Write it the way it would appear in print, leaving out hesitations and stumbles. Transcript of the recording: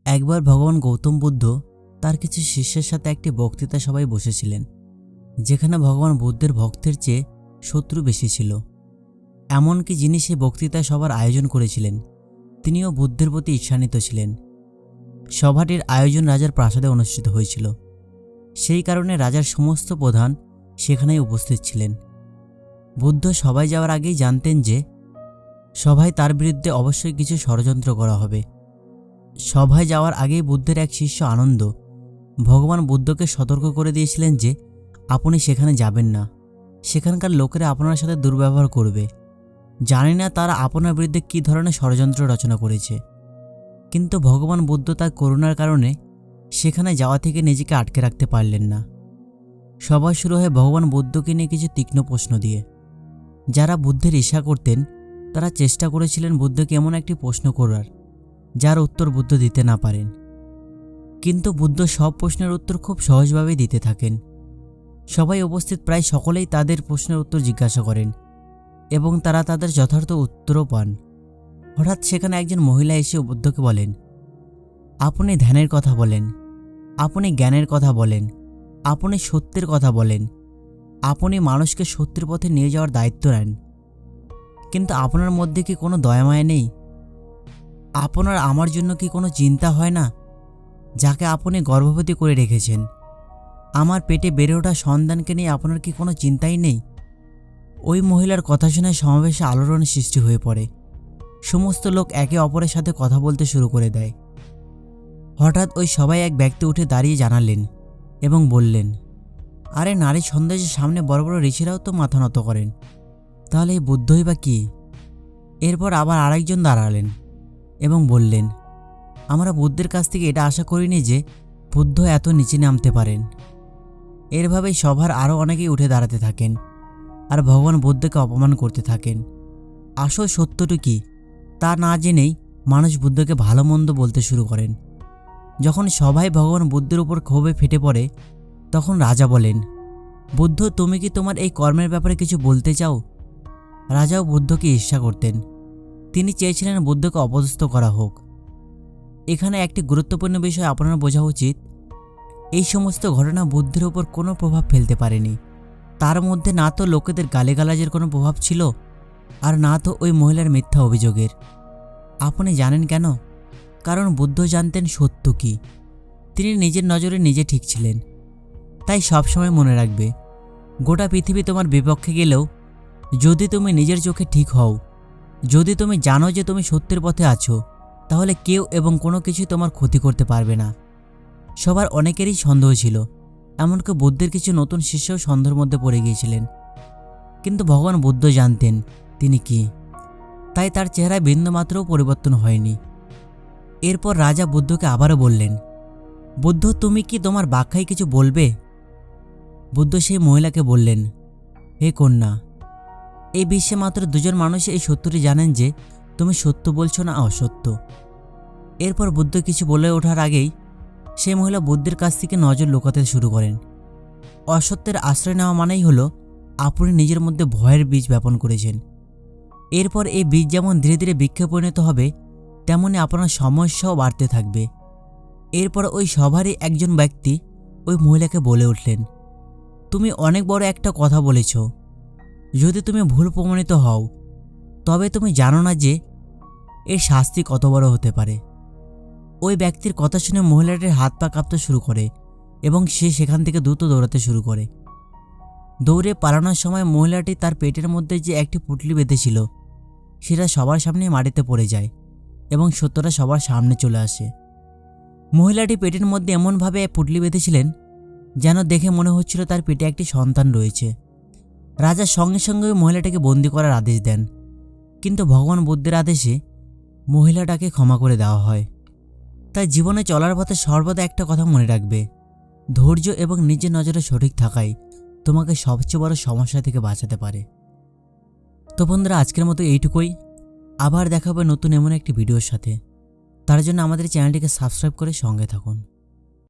একবার ভগবান গৌতম বুদ্ধ তার কিছু শিষ্যের সাথে একটি বক্তৃতা সভায় বসেছিলেন, যেখানে ভগবান বুদ্ধের ভক্তের চেয়ে শত্রু বেশি ছিল। এমনকি যিনি সেই বক্তৃতা সভার আয়োজন করেছিলেন তিনিও বুদ্ধের প্রতি ঈর্ষান্বিত ছিলেন। সভাটির আয়োজন রাজার প্রাসাদে অনুষ্ঠিত হয়েছিল, সেই কারণে রাজার সমস্ত প্রধান সেখানেই উপস্থিত ছিলেন। বুদ্ধ সভায় যাওয়ার আগেই জানতেন যে সভায় তার বিরুদ্ধে অবশ্যই কিছু ষড়যন্ত্র করা হবে। সভায় যাওয়ার আগেই বুদ্ধের এক শিষ্য আনন্দ ভগবান বুদ্ধকে সতর্ক করে দিয়েছিলেন যে আপনি সেখানে যাবেন না, সেখানকার লোকেরা আপনার সাথে দুর্ব্যবহার করবে। জানি না তারা আপনার বিরুদ্ধে কী ধরনের ষড়যন্ত্র রচনা করেছে, কিন্তু ভগবান বুদ্ধ তার করুণার কারণে সেখানে যাওয়া থেকে নিজেকে আটকে রাখতে পারলেন না। সভা শুরু হয় ভগবান বুদ্ধকে নিয়ে কিছু তীক্ষ্ণ প্রশ্ন দিয়ে। যারা বুদ্ধের ঈর্ষা করতেন তারা চেষ্টা করেছিলেন বুদ্ধকে এমন একটি প্রশ্ন করার যার উত্তর বুদ্ধ দিতে না পারেন, কিন্তু বুদ্ধ সব প্রশ্নের উত্তর খুব সহজভাবেই দিতে থাকেন। সবাই উপস্থিত প্রায় সকলেই তাদের প্রশ্নের উত্তর জিজ্ঞাসা করেন এবং তারা তাদের যথার্থ উত্তরও পান। হঠাৎ সেখানে একজন মহিলা এসে বুদ্ধকে বলেন, আপনি ধ্যানের কথা বলেন, আপনি জ্ঞানের কথা বলেন, আপনি সত্যের কথা বলেন, আপনি মানুষকে সত্যের পথে নিয়ে যাওয়ার দায়িত্ব নেন, কিন্তু আপনার মধ্যে কি কোনো দয়ামায়া নেই? আপনার আমার জন্য কি কোনো চিন্তা হয় না? যাকে আপনি গর্ভবতী করে রেখেছেন, আমার পেটে বেড়ে ওঠা সন্তানকে নিয়ে আপনার কি কোনো চিন্তাই নেই? ওই মহিলার কথা শুনে সমাবেশে আলোড়নের সৃষ্টি হয়ে পড়ে। সমস্ত লোক একে অপরের সাথে কথা বলতে শুরু করে দেয়। হঠাৎ ওই সবাই এক ব্যক্তি উঠে দাঁড়িয়ে জানালেন এবং বললেন, আরে নারী সন্দেহের সামনে বড় বড় ঋষিরাও তো মাথা নত করেন, তাহলে এই বুদ্ধই বা কী? এরপর আবার আরেকজন দাঁড়ালেন এবং বললেন, আমরা বুদ্ধের কাছ থেকে এটা আশা করিনি যে বুদ্ধ এত নিচে নামতে পারেন। এরভাবেই সভার আরও অনেকেই উঠে দাঁড়াতে থাকেন আর ভগবান বুদ্ধকে অপমান করতে থাকেন। আসল সত্যটি কী তা না জেনেই মানুষ বুদ্ধকে ভালো মন্দ বলতে শুরু করেন। যখন সবাই ভগবান বুদ্ধের উপর ক্ষোভে ফেটে পড়ে, তখন রাজা বলেন, বুদ্ধ, তুমি কি তোমার এই কর্মের ব্যাপারে কিছু বলতে চাও? রাজাও বুদ্ধকে ঈর্ষা করতেন। তিনি চেয়েছিলেন বুদ্ধকে অপদস্থ করা হোক। এখানে একটি গুরুত্বপূর্ণ বিষয় আপনার বোঝা উচিত, এই সমস্ত ঘটনা বুদ্ধের উপর কোনো প্রভাব ফেলতে পারেনি। তার মধ্যে না তো লোকেদের গালিগালাজের কোনো প্রভাব ছিল, আর না তো ওই মহিলার মিথ্যা অভিযোগের। আপনি জানেন কেন? কারণ বুদ্ধ জানতেন সত্য কী। তিনি নিজের নজরে নিজে ঠিক ছিলেন। তাই সবসময় মনে রাখবে, গোটা পৃথিবী তোমার বিপক্ষে গেলেও যদি তুমি নিজের চোখে ঠিক হও, যদি তুমি জানো যে তুমি সত্যের পথে আছো, তাহলে কেউ এবং কোনো কিছুই তোমার ক্ষতি করতে পারবে না। সবার অনেকেরই সন্দেহ ছিল, এমনকি বুদ্ধের কিছু নতুন শিষ্যও সন্দেহের মধ্যে পড়ে গিয়েছিলেন। কিন্তু ভগবান বুদ্ধ জানতেন তিনি কি, তাই তার চেহারায় বিন্দুমাত্রও পরিবর্তন হয়নি। এরপর রাজা বুদ্ধকে আবারও বললেন, বুদ্ধ, তুমি কি তোমার ব্যাখ্যায় কিছু বলবে? বুদ্ধ সেই মহিলাকে বললেন, হে কন্যা, এই বিশ্বে মাত্র দুজন মানুষ এই সত্যটি জানেন যে তুমি সত্য বলছো না অসত্য। এরপর বুদ্ধ কিছু বলে ওঠার আগেই সেই মহিলা বুদ্ধের কাছ থেকে নজর লুকাতে শুরু করেন। অসত্যের আশ্রয় নেওয়া মানেই হলো আপনি নিজের মধ্যে ভয়ের বীজ বপন করেছেন। এরপর এই বীজ যেমন ধীরে ধীরে বৃক্ষে পরিণত হবে, তেমনি আপনার সমস্যাও বাড়তে থাকবে। এরপর ওই সভারই একজন ব্যক্তি ওই মহিলাকে বলে উঠলেন, তুমি অনেক বড় একটা কথা বলেছ। যদি তুমি ভুল প্রমাণিত হও, তবে তুমি জানো না যে এর শাস্তি কত বড় হতে পারে। ওই ব্যক্তির কথা শুনে মহিলাটির হাত পা কাঁপতে শুরু করে এবং সে সেখান থেকে দ্রুত দৌড়াতে শুরু করে। দৌড়ে পালানোর সময় মহিলাটি তার পেটের মধ্যে যে একটি পুঁটলি বেঁধেছিল সেটা সবার সামনে মাটিতে পড়ে যায় এবং সত্যটা সবার সামনে চলে আসে। মহিলাটি পেটের মধ্যে এমনভাবে পুঁটলি বেঁধেছিলেন যেন দেখে মনে হচ্ছিল তার পেটে একটি সন্তান রয়েছে। রাজা সঙ্গে সঙ্গে ওই মহিলাটাকে বন্দি করার আদেশ দেন, কিন্তু ভগবান বুদ্ধের আদেশে মহিলাটাকে ক্ষমা করে দেওয়া হয়। তাই জীবনে চলার পথে সর্বদা একটা কথা মনে রাখবে, ধৈর্য এবং নিজের নজরে সঠিক থাকাই তোমাকে সবচেয়ে বড় সমস্যা থেকে বাঁচাতে পারে। তো বন্ধুরা, আজকের মতো এইটুকুই। আবার দেখা হবে নতুন এমন একটি ভিডিওর সাথে। তার জন্য আমাদের চ্যানেলটিকে সাবস্ক্রাইব করে সঙ্গে থাকুন।